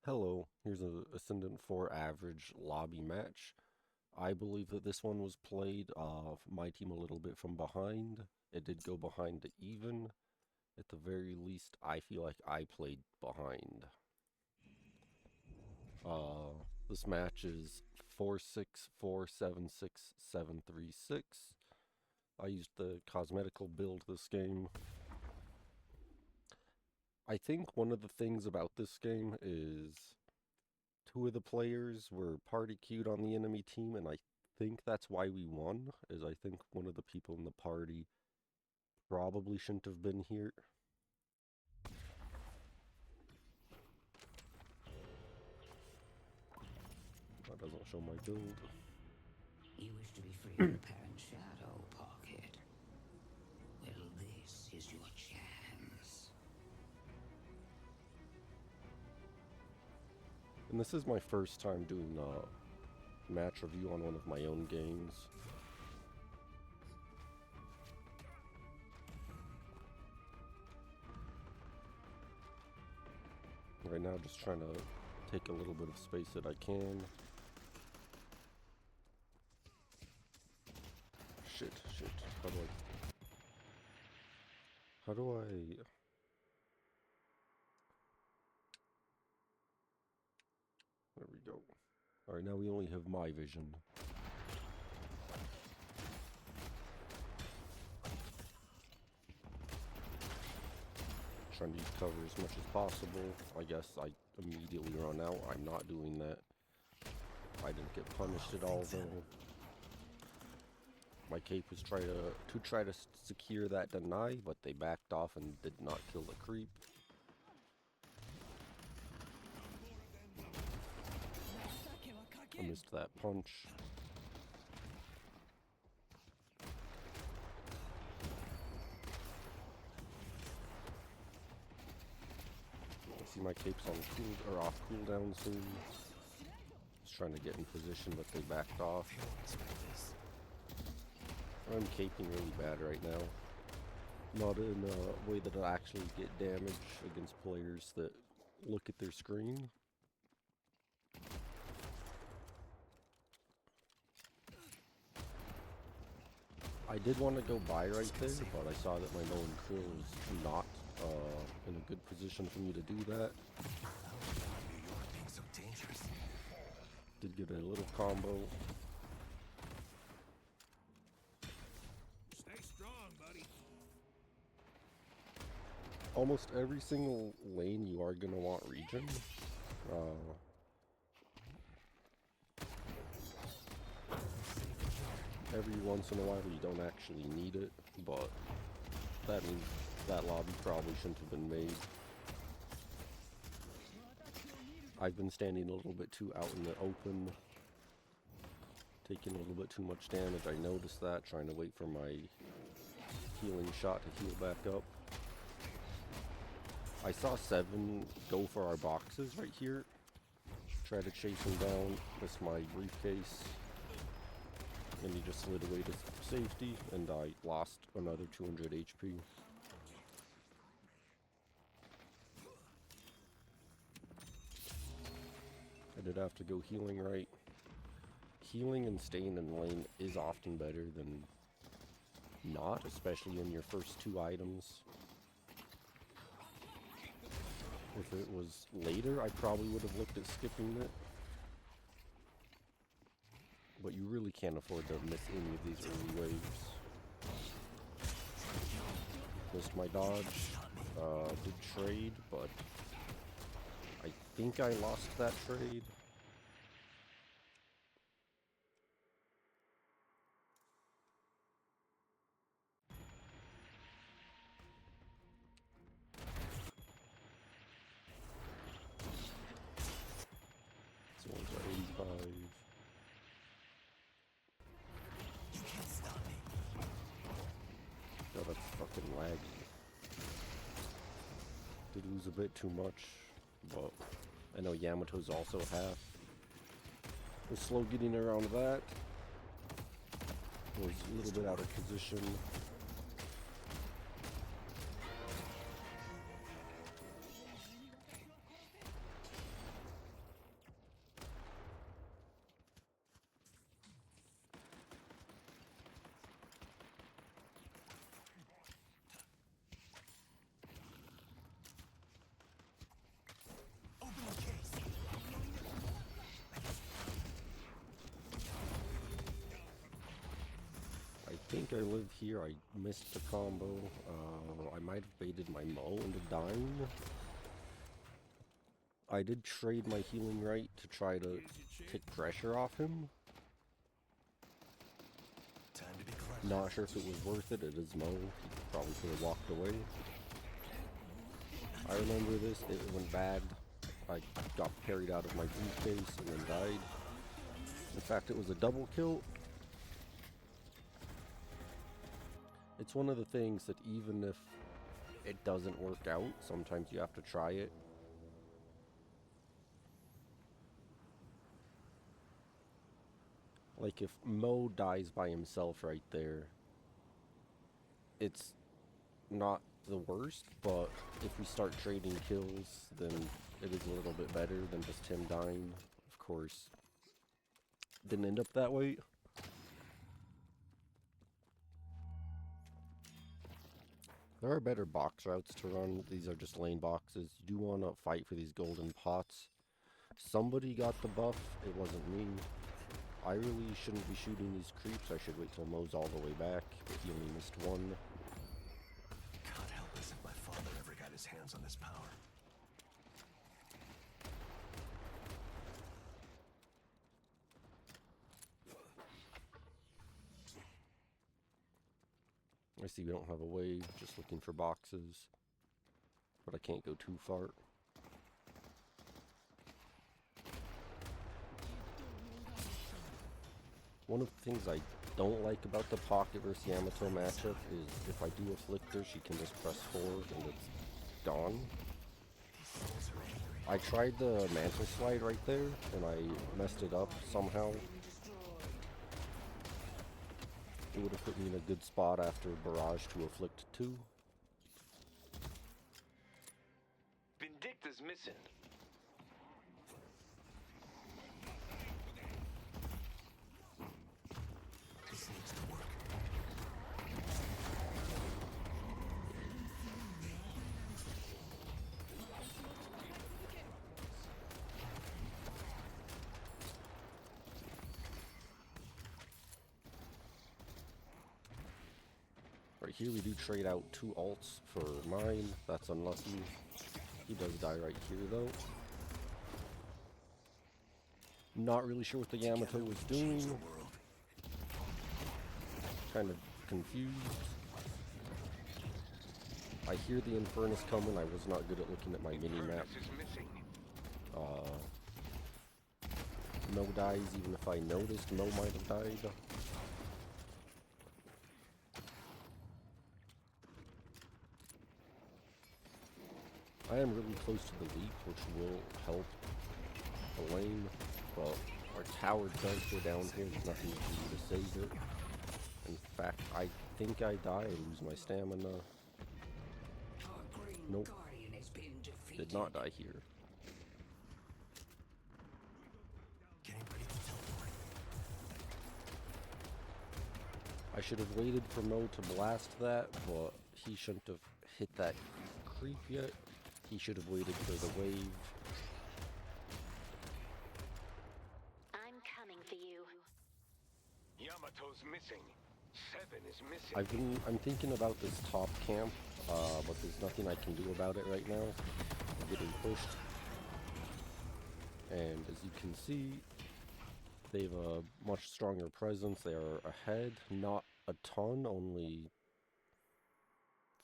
Hello, here's a Ascendant 4 average lobby match. I believe that this one was played my team a little bit from behind. It did go behind to even. At the very least, I feel like I played behind. This match is 4-6-4-7-6-7-3-6. I used the cosmetical build this game. I think one of the things about this game is two of the players were party queued on the enemy team, and I think that's why we won, is I think one of the people in the party probably shouldn't have been here. That doesn't show my build. You wish to be free of the parent shadow, Pocket. Well, this is your chance. And this is my first time doing a match review on one of my own games. Right now, just trying to take a little bit of space that I can. Shit. How do I... There we go. Alright, now we only have my vision. Trying to use cover as much as possible. I guess I immediately run out. I'm not doing that. I didn't get punished at all though. My cape was try to secure that deny, but they backed off and did not kill the creep. I missed that punch. I see my cape's on off cooldown soon. Just trying to get in position, but they backed off. I'm caping really bad right now. Not in a way that I actually get damage against players that look at their screen. I did want to go buy right there, but I saw that my lone krill was not in a good position for me to do that. Did get a little combo. Stay strong, buddy. Almost every single lane you are going to want regen. Every once in a while you don't actually need it, but that means that lobby probably shouldn't have been made. I've been standing a little bit too out in the open, taking a little bit too much damage. I noticed that, trying to wait for my healing shot to heal back up. I saw 7 go for our boxes right here. Try to chase him down, missed my briefcase. And he just slid away to safety, and I lost another 200 HP. I did have to go healing right. Healing and staying in lane is often better than not, especially in your first 2 items. If it was later, I probably would have looked at skipping it. But you really can't afford to miss any of these early waves. Missed my dodge. Did trade, but I think I lost that trade. This one's at 85. God, that's fucking laggy. Did lose a bit too much, but I know Yamato's also half. Was slow getting around that. Was a little bit out of position. think I live here. I missed the combo. I might have baited my Mo into dying. I did trade my healing right to try to take pressure off him. Not sure if it was worth it. It is Mo. He probably could have walked away. I remember this. It went bad. I got parried out of my briefcase and then died. In fact, it was a double kill. It's one of the things that even if it doesn't work out, sometimes you have to try it. Like if Mo dies by himself right there, it's not the worst, but if we start trading kills, then it is a little bit better than just him dying. Of course, didn't end up that way. There are better box routes to run. These are just lane boxes. You do want to fight for these golden pots. Somebody got the buff. It wasn't me. I really shouldn't be shooting these creeps. I should wait till Mo's all the way back, but he only missed one. God help us if my father ever got his hands on this power. I see we don't have a wave, just looking for boxes, but I can't go too far. One of the things I don't like about the Pocket versus Yamato matchup is if I do afflict her, she can just press forward and it's gone. I tried the mantle slide right there and I messed it up somehow. It would have put me in a good spot after barrage to afflict 2. Vindicta's missing. This needs to work. Right here we do trade out 2 ults for mine. That's unlucky. He does die right here though. Not really sure what the Yamato was doing. Kind of confused. I hear the Infernus coming. I was not good at looking at my mini-map. No dies, even if I noticed No might have died. I am really close to the leap, which will help the lane, but our tower does go down here. There's nothing you can do to save it. In fact, I think I die. I lose my stamina. Nope. Did not die here. Getting ready to teleport. I should have waited for Mo to blast that, but he shouldn't have hit that creep yet. He should have waited for the wave. I'm coming for you. Yamato's missing. 7 is missing. I'm thinking about this top camp, but there's nothing I can do about it right now. I'm getting pushed. And as you can see, they have a much stronger presence. They are ahead, not a ton, only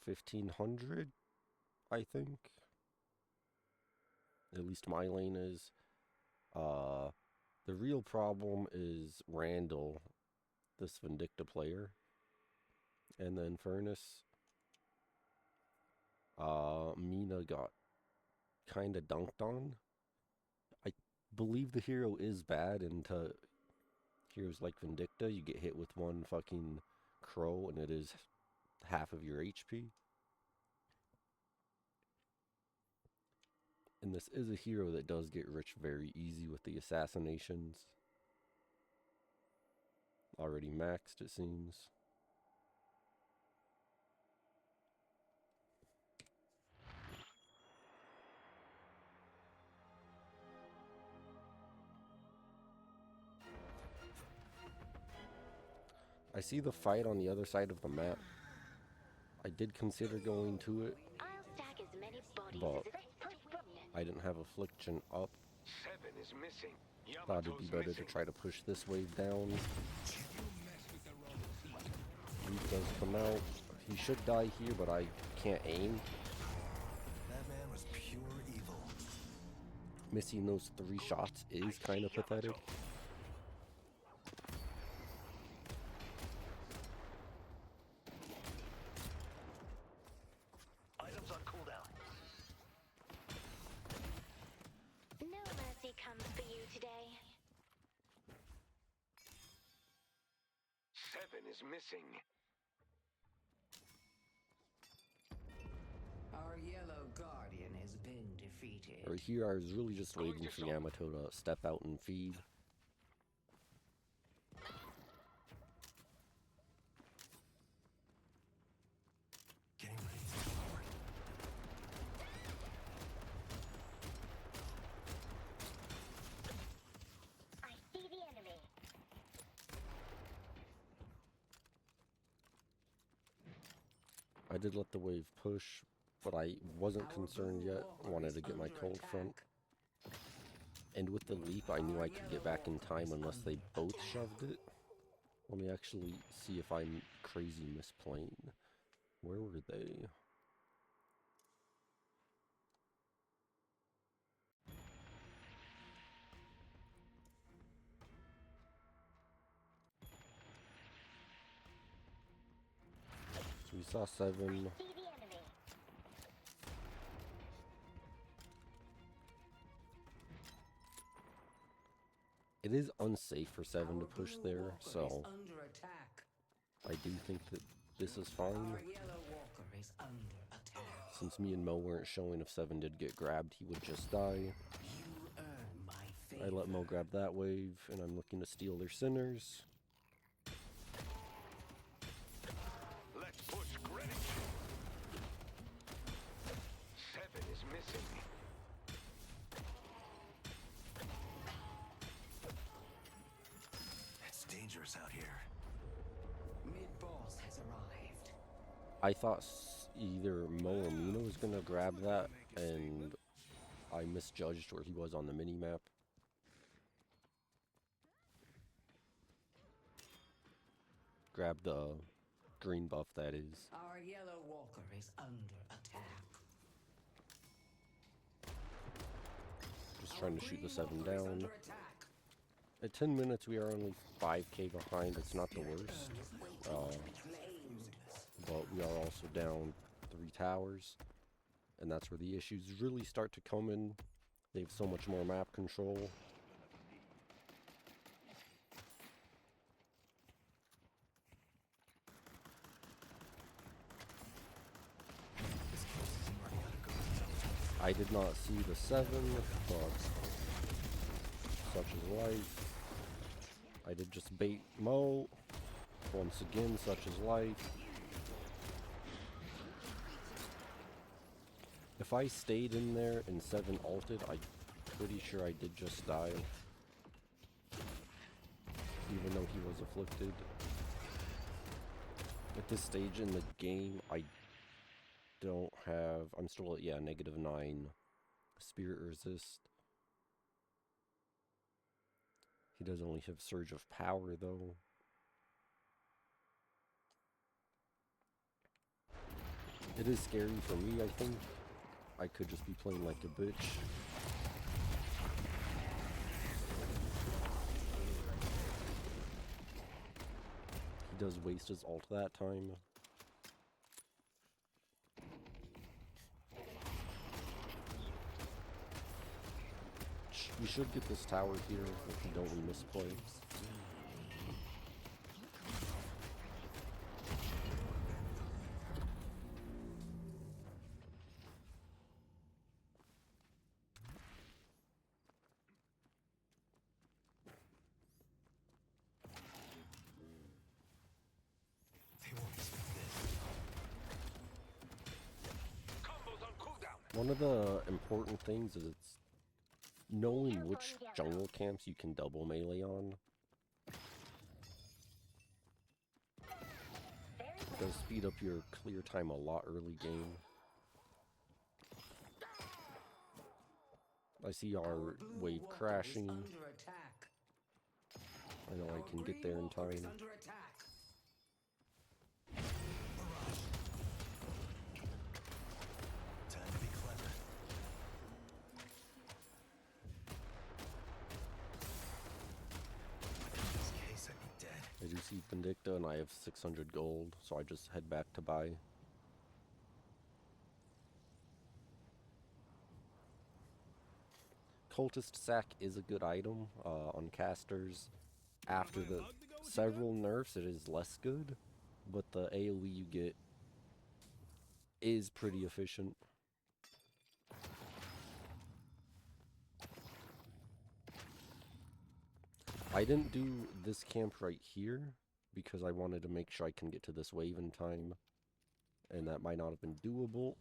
1,500, I think. At least my lane is. The real problem is Randall, this Vindicta player, and then Furnace. Mina got kinda dunked on. I believe the hero is bad, and to heroes like Vindicta, you get hit with one fucking crow and it is half of your HP. And this is a hero that does get rich very easy with the assassinations. Already maxed, it seems. I see the fight on the other side of the map. I did consider going to it, I'll stack as many bodies but as it. I didn't have affliction up. 7 is missing. Thought it'd be Yamato's better to missing. try to push this wave down. He does come out. He should die here, but I can't aim. That man was pure evil. Missing those 3 shots is kind of pathetic. Items on cooldown. No mercy comes for you today. 7 is missing. Our yellow guardian has been defeated. Right here, I was really just waiting for Yamato to step out and feed. Getting ready to move forward. I see the enemy. I did let the wave push, but I wasn't concerned yet. I wanted to get my cold front. And with the leap, I knew I could get back in time unless they both shoved it. Let me actually see if I'm crazy misplaying. Where were they? So we saw 7. See the enemy. It is unsafe for 7 to push there, so Under attack. I do think that this is fine. Our yellow walker is under attack. Since me and Mo weren't showing, if 7 did get grabbed, he would just die. You earn my favor. I let Mo grab that wave, and I'm looking to steal their sinners. Let's push Greenwich. 7 is missing. It's dangerous out here. Mid-boss has arrived. I thought either Mo or Mina was gonna grab that, and I misjudged where he was on the mini-map. Grab the green buff, that is. Our yellow walker is under attack. Just trying to shoot the 7 Walker is down. under attack. At 10 minutes, we are only 5k behind. It's not the worst. But we are also down 3 towers. And that's where the issues really start to come in. They have so much more map control. I did not see the 7, but such is life. I did just bait Mo. Once again, such is life. If I stayed in there and 7 ulted, I'm pretty sure I did just die. Even though he was afflicted. At this stage in the game, I don't have... I'm still at, yeah, -9 spirit resist. He does only have Surge of Power, though. It is scary for me, I think. I could just be playing like a bitch. He does waste his ult that time. We should get this tower here if we don't misplay. They won't expect this. Combos on cooldown. One of the important things is it's knowing which jungle camps you can double melee on. Does speed up your clear time a lot early game. I see our wave crashing. I know I can get there in time. Time to be clever. In this case, I'd be dead. I do see Vindicta and I have 600 gold, so I just head back to buy. Cultist Sack is a good item on casters. After the several nerfs, it is less good, but the AoE you get is pretty efficient. I didn't do this camp right here because I wanted to make sure I can get to this wave in time, and that might not have been doable.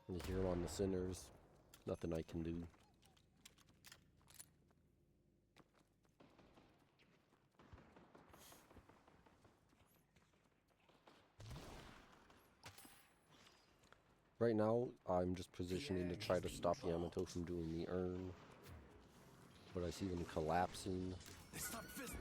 And here I'm on the Sinners, nothing I can do. Right now, I'm just positioning to try to stop Yamato from doing the urn. But I see them collapsing. They stopped fizzling.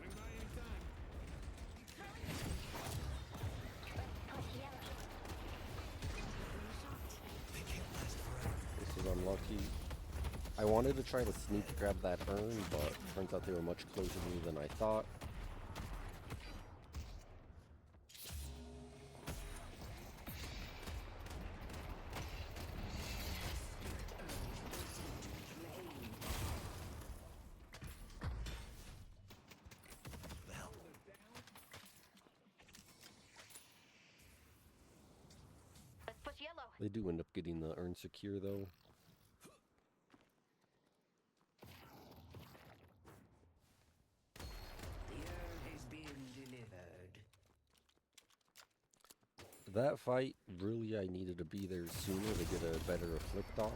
They can't last forever. This is unlucky. I wanted to try to sneak grab that urn, but turns out they were much closer to me than I thought. Let's push yellow. They do end up getting the urn secure though. The urn has been delivered. That fight, really I needed to be there sooner to get a better afflict off,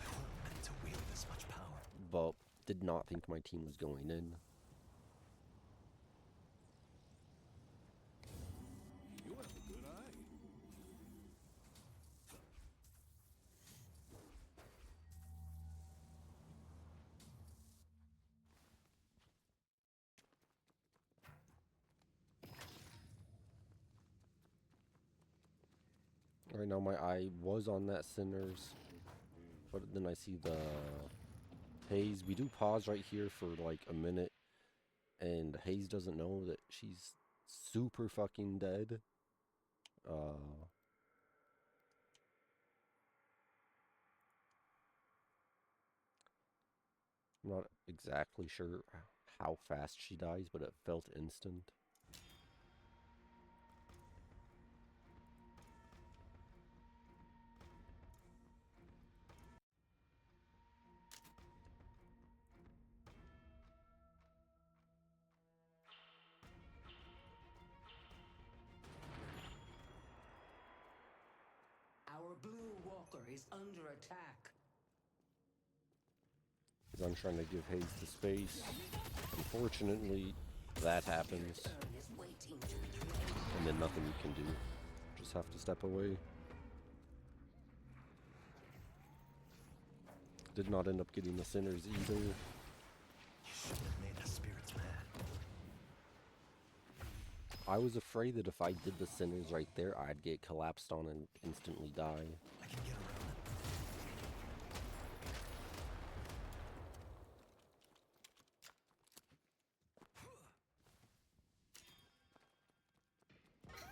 I wasn't meant to wield this much power. but did not think my team was going in. You have a good eye. Right now my eye was on that Sinners, but then I see the Haze. We do pause right here for like a minute, and Haze doesn't know that she's super fucking dead. I'm not exactly sure how fast she dies, but it felt instant. Our blue walker is under attack. As I'm trying to give Haze the space. Unfortunately, that happens. Urn is waiting to be claimed. And then nothing you can do. Just have to step away. Did not end up getting the Sinners either. You shouldn't have made the spirits mad. I was afraid that if I did the Sinners right there, I'd get collapsed on and instantly die. I can get around it.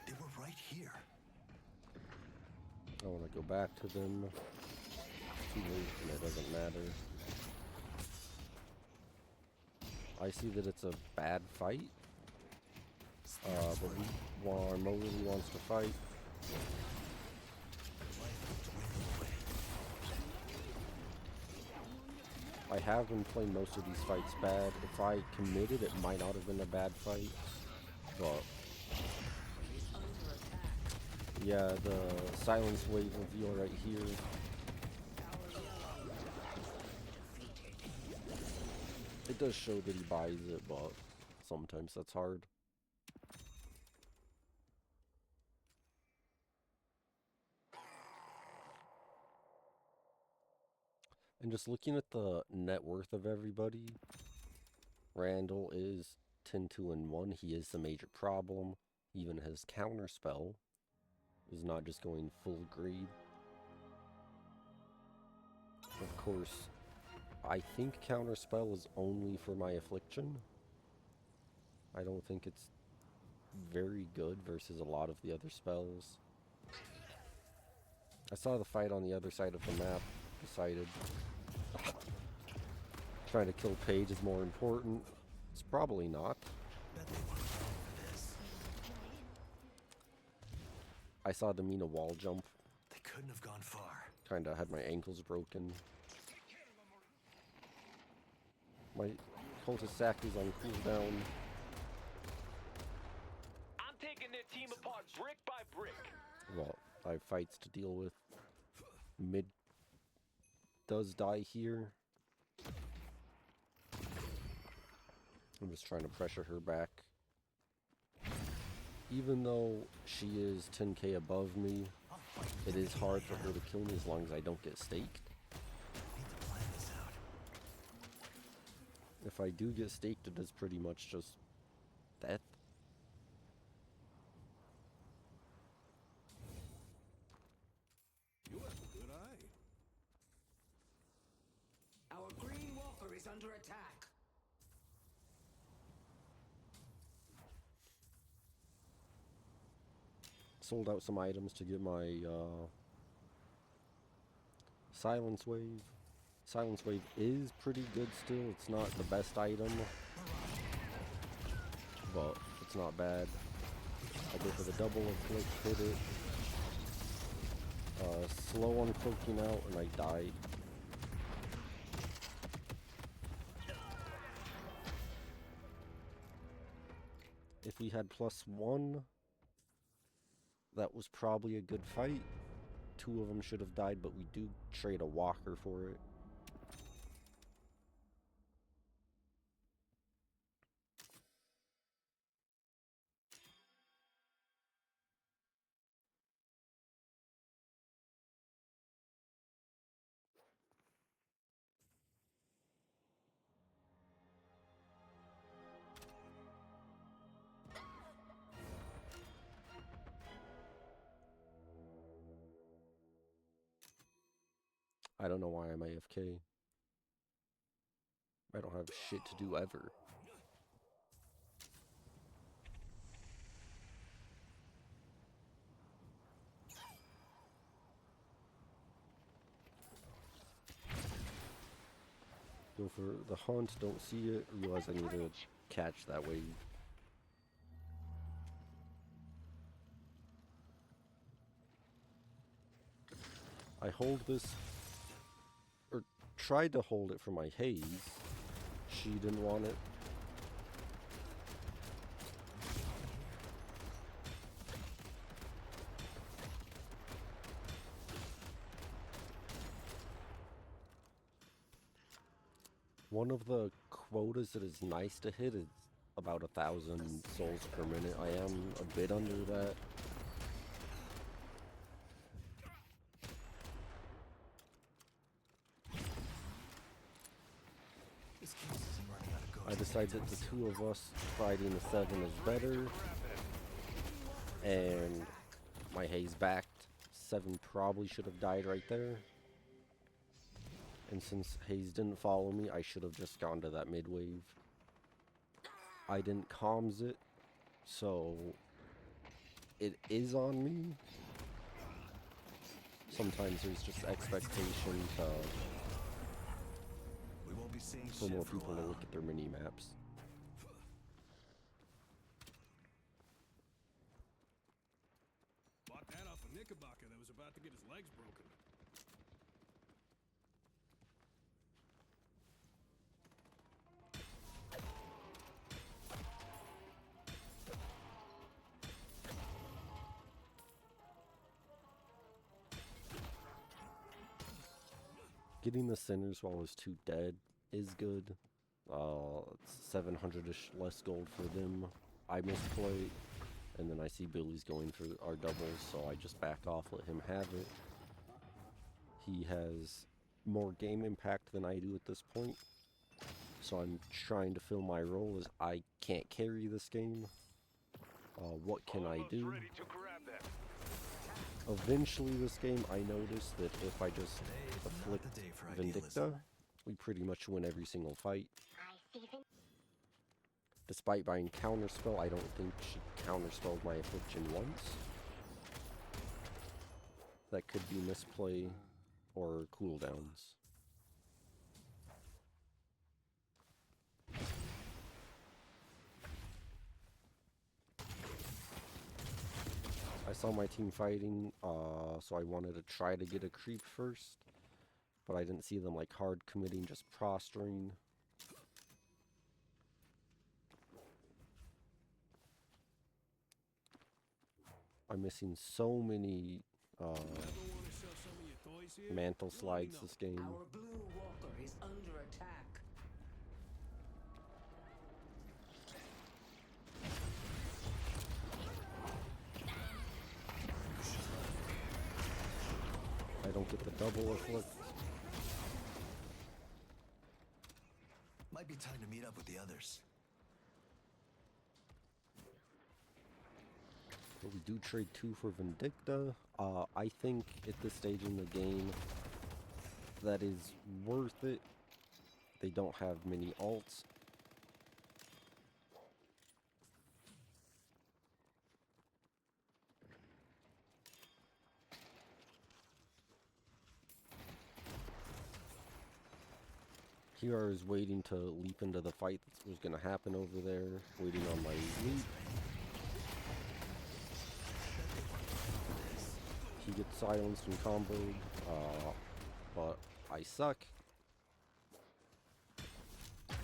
They were right here. I want to go back to them. Too late, and it doesn't matter. I see that it's a bad fight. But Mo really wants to fight. I have been playing most of these fights bad. If I committed, it might not have been a bad fight. But yeah, the silence wave reveal right here. It does show that he buys it, but sometimes that's hard. And just looking at the net worth of everybody, Randall is 10-2-1. He is the major problem. Even his counterspell is not just going full greed. Of course, I think counterspell is only for my affliction. I don't think it's very good versus a lot of the other spells. I saw the fight on the other side of the map. Decided trying to kill Paige is more important. It's probably not. I saw the Mina wall jump. They couldn't have gone far. Kinda had my ankles broken. My cultist sack is on cooldown. I'm taking their team apart brick by brick. Well, I have fights to deal with. Mid does die here. I'm just trying to pressure her back. Even though she is 10k above me, it is hard for her to kill me as long as I don't get staked. If I do get staked, it is pretty much just death. You have a good eye. Our green walker is under attack. Sold out some items to get my Silence Wave. Silence Wave is pretty good still. It's not the best item, but it's not bad. I go for the double click, hit it. Slow on cloaking out, and I died. If we had +1, that was probably a good fight. 2 of them should have died, but we do trade a walker for it. I don't know why I'm AFK. I don't have shit to do ever. Go for the hunt, don't see it, realize I need to catch that wave. I hold this, or tried to hold it for my haze. She didn't want it. One of the quotas that is nice to hit is about 1,000 souls per minute. I am a bit under that. I decided that the 2 of us fighting the 7 is better. And my haze backed. 7 probably should have died right there. And since Haze didn't follow me, I should have just gone to that mid wave. I didn't comms it, so it is on me. Sometimes there's just expectation We won't be seeing for more people to look at their mini maps. Bought that off a Knickerbocker that was about to get his legs broken. Getting the sinners while his 2 dead is good. It's 700-ish less gold for them. I misplay, and then I see Billy's going for our doubles, so I just back off, let him have it. He has more game impact than I do at this point, so I'm trying to fill my role as I can't carry this game. What can I do? Ready to grab them. Eventually this game, I noticed that if I just Today is not afflict the day for Vindicta, idealism. we pretty much win every single fight. I see them. Despite buying Counterspell, I don't think she counterspelled my affliction once. That could be misplay or cooldowns. I saw my team fighting, so I wanted to try to get a creep first, but I didn't see them like hard committing, just prostrating. I'm missing so many Ever want to sell some of your toys here? mantle Let me slides know. this game. Our blue walker is under attack. I don't get the double afflict. Might be time to meet up with the others. But we do trade 2 for Vindicta. I think at this stage in the game, that is worth it. They don't have many alts. Here I was waiting to leap into the fight that was going to happen over there, waiting on my leap. He gets silenced and comboed, but I suck.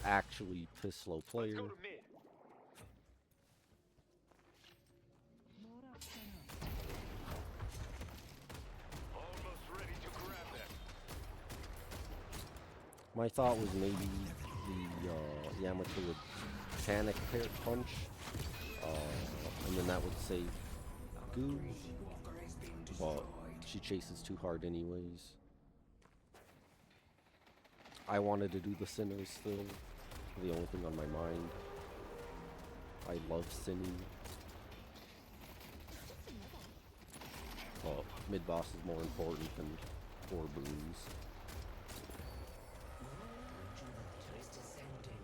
Actually, piss slow player. Go to mid. Almost ready to grab them. My thought was maybe the Yamato would panic punch, and then that would save Goo, but she chases too hard anyways. I wanted to do the Sinners still, the only thing on my mind. I love sinning. But mid-boss is more important than 4 boons. Is descending.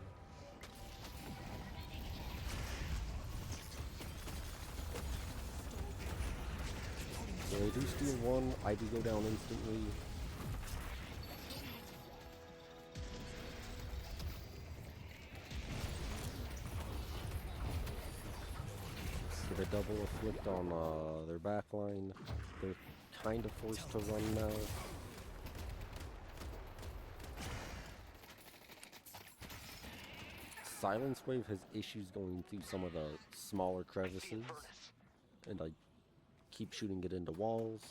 So they do steal 1, I do go down instantly. Get a double afflict on their backline. They're kind of forced to run now. Silence Wave has issues going through some of the smaller crevices, and I keep shooting it into walls.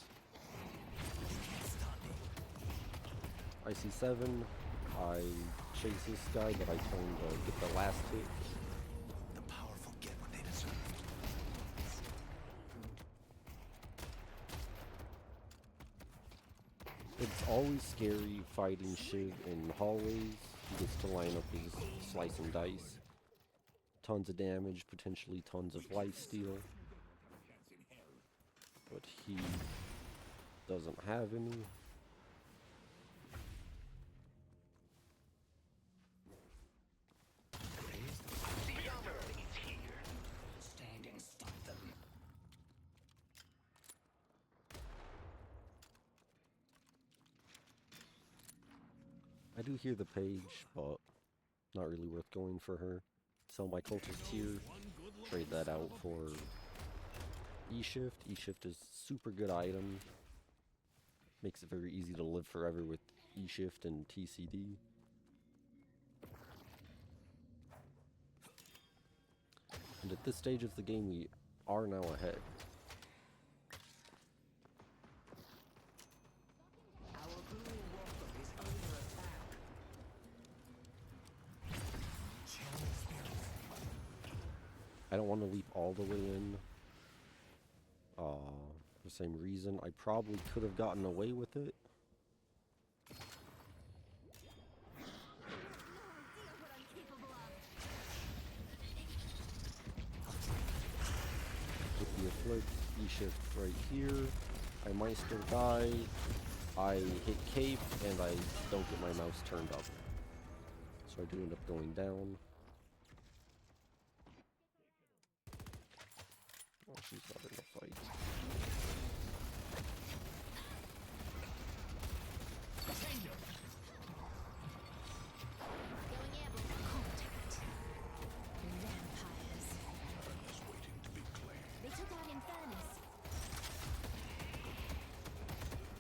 I see 7. I chase this guy, but I turn to get the last hit. The powerful get what they deserve. It's always scary fighting Shiv in hallways. He gets to line up his slice and dice. Tons of damage, potentially tons of lifesteal. But he doesn't have any. Stand and stop them. I do hear the page, but not really worth going for her. Sell my cultist here, trade that out for E-Shift. E-Shift is super good item. Makes it very easy to live forever with E-Shift and TCD. And at this stage of the game, we are now ahead. Our blue walker is under attack. don't want to leap all the way in. For the same reason, I probably could have gotten away with it. With the flip, E-shift right here. I might still die. I hit cape and I don't get my mouse turned up. So I do end up going down. Oh, she's not in a fight. Going airborne. Contact. Vampires. Just waiting to be clear. They took out Infernus.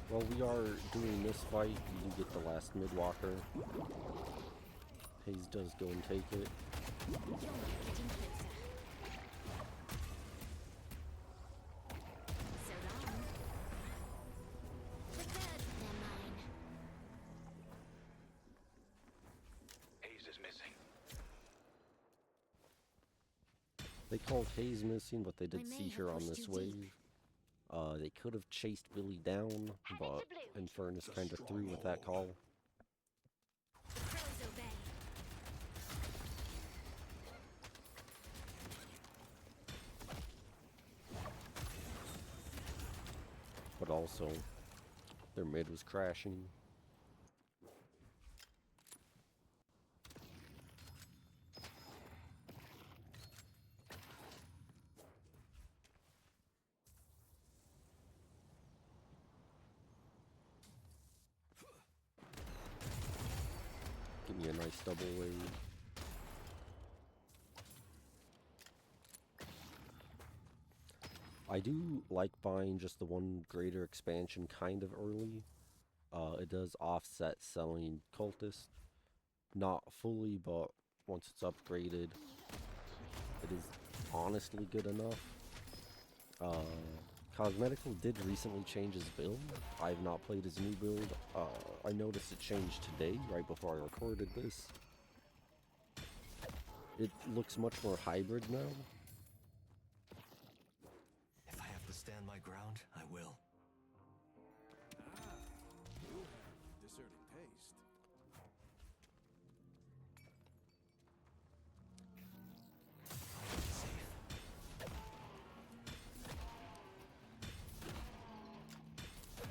While we are doing this fight, you do get the last mid-walker. Hayes does go and take it. You're getting closer. So long. The third, they're mine. Hayes is missing. They called Hayes missing, but they did I may see have her on pushed this too deep. wave. They could have chased Billy down, but Infernus kind of threw with that call. The crows obey. But also, their mid was crashing. Give me a nice double wave. I do like buying just the one greater expansion kind of early. It does offset selling cultist. Not fully, but once it's upgraded, it is honestly good enough. Cosmetical did recently change his build. I have not played his new build. I noticed it changed today, right before I recorded this. It looks much more hybrid now. If I have to stand my ground, I will. Ah, you have deserted taste.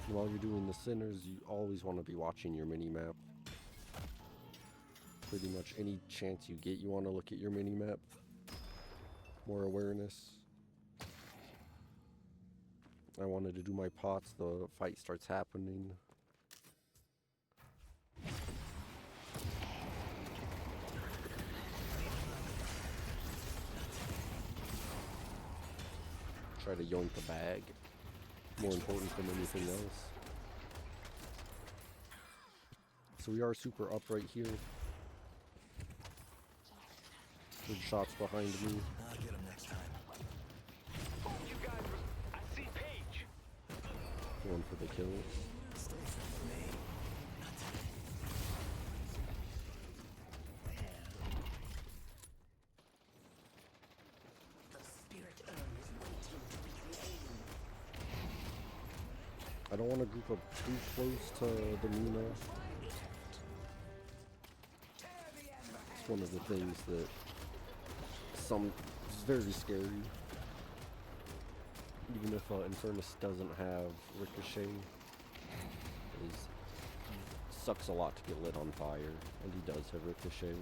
While you're doing the sinners, you always want to be watching your mini-map. Pretty much any chance you get, you want to look at your mini-map. More awareness. I wanted to do my pots, the fight starts happening. Try to yoink the bag. More important than anything else. So we are super up right here. Good shots behind me. I'll get him next time. Oh, you guys I see Paige. Going for the kill. Stay with me. The spirit urn is waiting to be created. I don't want to group up too close to the Mina. It's one of the things that is very scary. Even if Infernus doesn't have Ricochet, it sucks a lot to get lit on fire, and he does have Ricochet.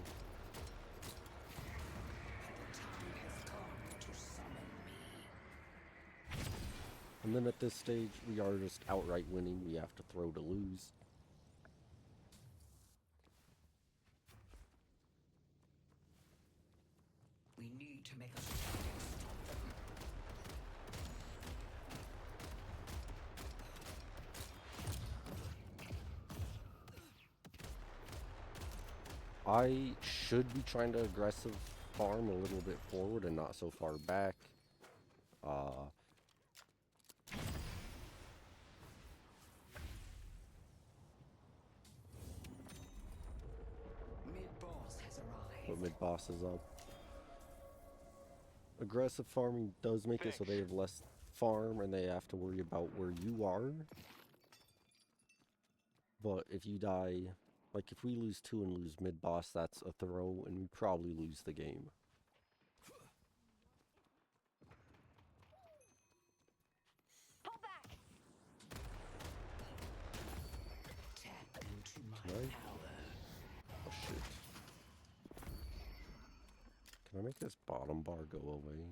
Time has come to summon me. And then at this stage, we are just outright winning. We have to throw to lose. We need to make a strike and stop them. I should be trying to aggressive farm a little bit forward and not so far back. Mid-boss has arrived. But mid boss is up. aggressive farming does make it so they have less farm and they have to worry about where you are. But if you die, like if we lose 2 and lose mid-boss, that's a throw, and we probably lose the game. Pull back! Tap into my Can I? power. Oh shit. Can I make this bottom bar go away?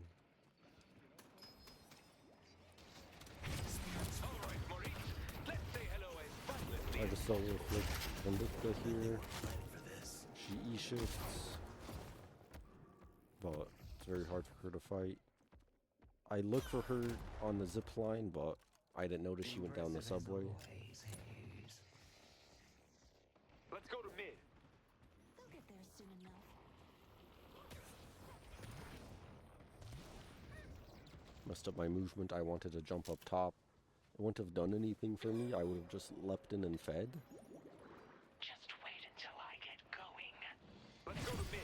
All right, Maurice. Let's say hello as violently. I just saw with Vindicta here. She E-shifts. But it's very hard for her to fight. I look for her on the zip line, but I didn't notice she went down the subway. Let's go to mid. They'll get there soon enough. Messed up my movement. I wanted to jump up top. It wouldn't have done anything for me. I would have just leapt in and fed. Just wait until I get going. Let's go to mid.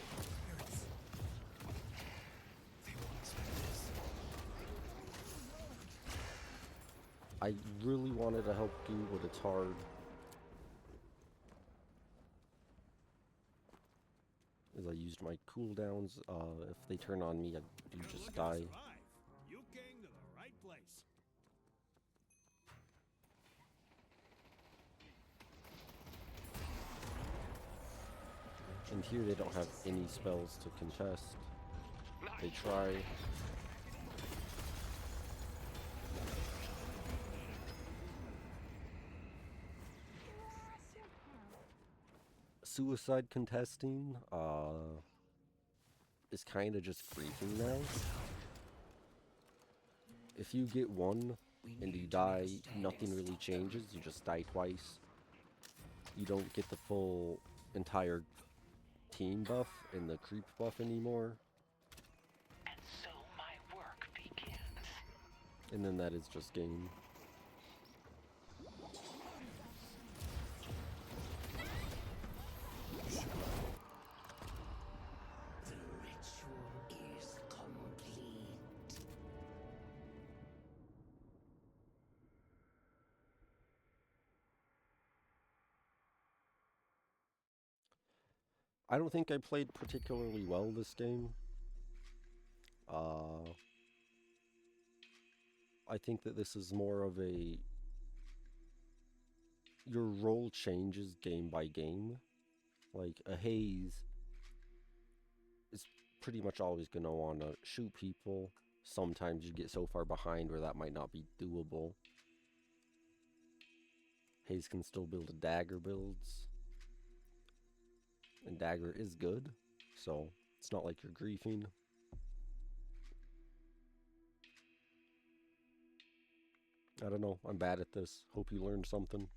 They won't expect this. I really wanted to help you, but it's hard. As I used my cooldowns, if they turn on me, I do just die. You came to the right place. And here they don't have any spells to contest. They try. Suicide contesting is kind of just griefing now. If you get one and you die, nothing really changes. You just die twice. You don't get the full entire team buff and the creep buff anymore. And so my work begins. And then that is just game. The ritual is complete. I don't think I played particularly well this game. I think that this is more of a... Your role changes game by game. Like, a Haze is pretty much always going to want to shoot people. Sometimes you get so far behind where that might not be doable. Haze can still build dagger builds. And dagger is good, so it's not like you're griefing. I don't know, I'm bad at this. Hope you learned something.